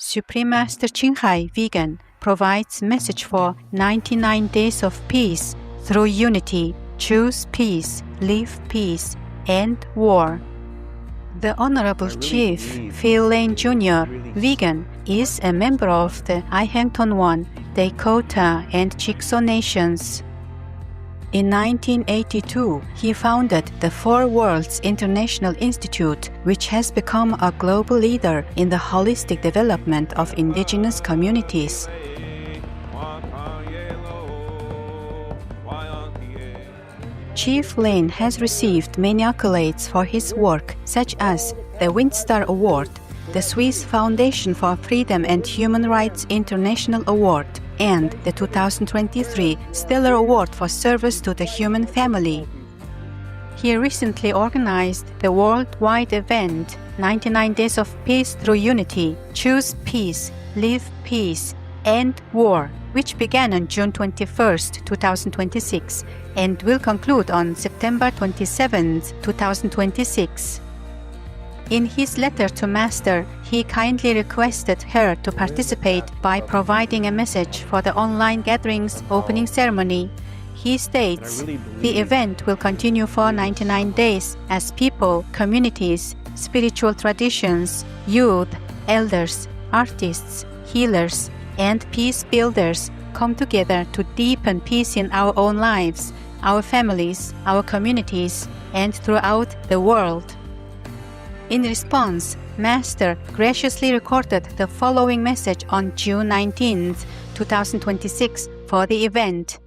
Supreme Master CHINGHAI Vegan provides message for 99 days of peace through unity. Choose peace, live peace, end war. The Honorable Chief Phil Lane Jr., vegan, is a member of the Ihanktonwan, Dakota, and Chickasaw nations. In 1982, he founded the Four Worlds International Institute, which has become a global leader in the holistic development of indigenous communities. Chief Lane has received many accolades for his work, such as the Windstar Award, the Swiss Foundation for Freedom and Human Rights International Award, and the 2023 Stellar Award for Service to the Human Family. He recently organized the worldwide event 99 Days of Peace Through Unity, Choose Peace, Live Peace, End War, which began on June 21, 2026, and will conclude on September 27, 2026. In his letter to Master, he kindly requested her to participate by providing a message for the online gathering's opening ceremony. He states, the event will continue for 99 days as people, communities, spiritual traditions, youth, elders, artists, healers, and peace builders come together to deepen peace in our own lives, our families, our communities, and throughout the world. In response, Master graciously recorded the following message on June 19, 2026 for the event.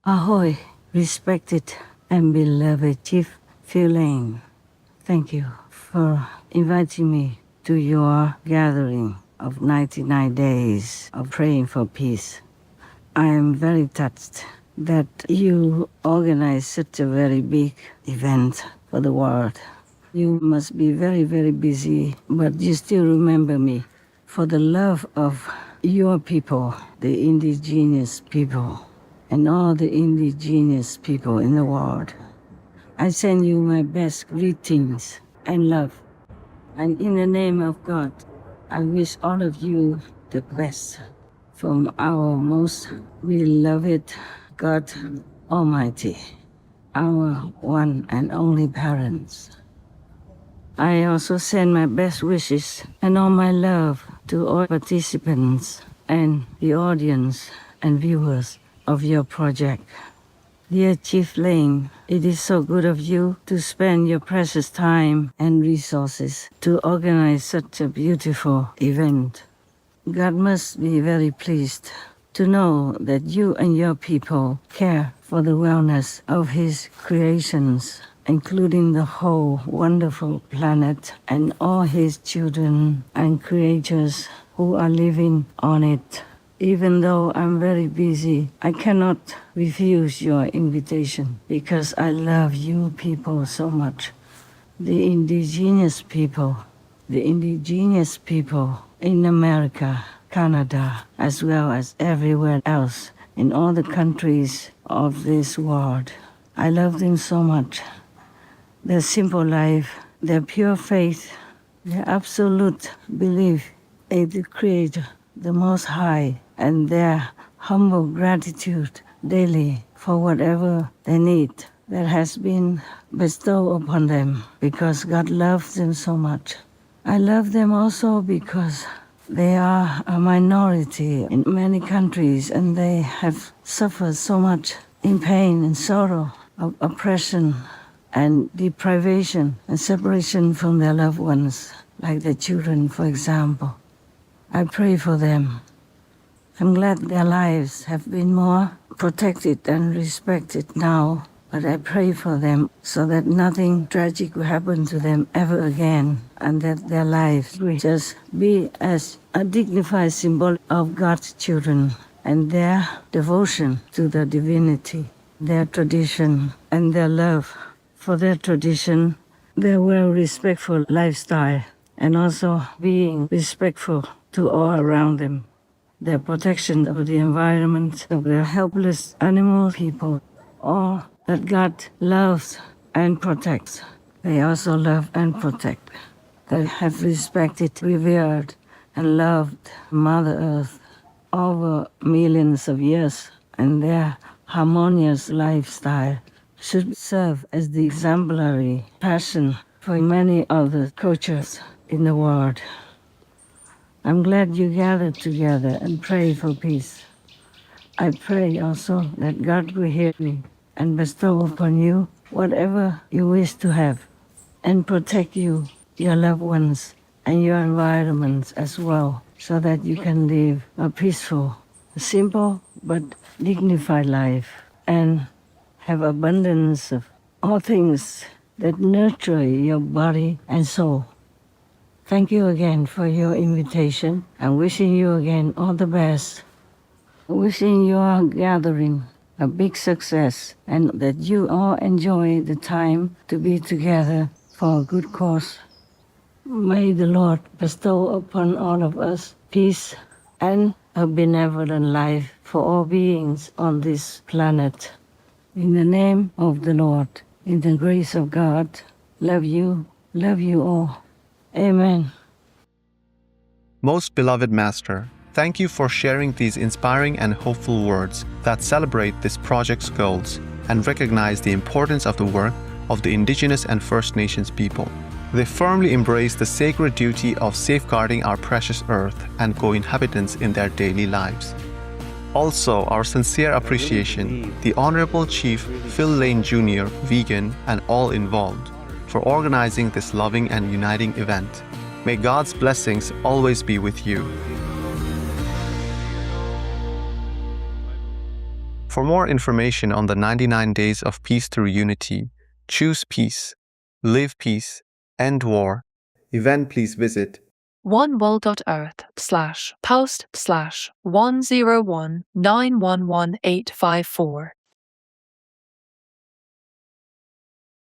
Ahoy, respected and beloved Chief Phil Lane. Thank you for inviting me to your gathering of 99 days of praying for peace. I am very touched that you organize such a very big event for the world. You must be very, very busy, but you still remember me for the love of your people, the indigenous people, and all the indigenous people in the world. I send you my best greetings and love. And in the name of God, I wish all of you the best from our most beloved God Almighty, our one and only parents. I also send my best wishes and all my love to all participants and the audience and viewers of your project. Dear Chief Lane, it is so good of you to spend your precious time and resources to organize such a beautiful event. God must be very pleased to know that you and your people care for the wellness of His creations, including the whole wonderful planet and all His children and creatures who are living on it. Even though I'm very busy, I cannot refuse your invitation because I love you people so much. The indigenous people in America, Canada, as well as everywhere else in all the countries of this world. I love them so much. Their simple life, their pure faith, their absolute belief in the Creator, the Most High, and their humble gratitude daily for whatever they need that has been bestowed upon them because God loves them so much. I love them also because they are a minority in many countries and they have suffered so much in pain and sorrow of oppression and deprivation and separation from their loved ones, like the children, for example. I pray for them. I'm glad their lives have been more protected and respected now, but I pray for them so that nothing tragic will happen to them ever again, and that their lives will just be as a dignified symbol of God's children and their devotion to the divinity, their tradition, and their love for their tradition, their well-respectful lifestyle, and also being respectful to all around them, their protection of the environment, of their helpless animal people, all that God loves and protects. They also love and protect. that have respected, revered, and loved Mother Earth over millions of years, and their harmonious lifestyle should serve as the exemplary passion for many other cultures in the world. I'm glad you gathered together and pray for peace. I pray also that God will hear me and bestow upon you whatever you wish to have, and protect you, your loved ones, and your environment as well, so that you can live a peaceful, simple, but dignified life, and have abundance of all things that nurture your body and soul. Thank you again for your invitation, and wishing you again all the best. Wishing your gathering a big success, and that you all enjoy the time to be together for a good cause. May the Lord bestow upon all of us peace and a benevolent life for all beings on this planet. In the name of the Lord, in the grace of God, love you all. Amen. Most beloved Master, thank you for sharing these inspiring and hopeful words that celebrate this project's goals and recognize the importance of the work of the Indigenous and First Nations people. They firmly embrace the sacred duty of safeguarding our precious earth and co-inhabitants in their daily lives. Also, our sincere appreciation, the Honorable Chief Phil Lane Jr., Vegan, and all involved, for organizing this loving and uniting event. May God's blessings always be with you. For more information on the 99 Days of Peace Through Unity, Choose Peace, Live Peace, End War event, please visit oneworld.earth/post/1019118554.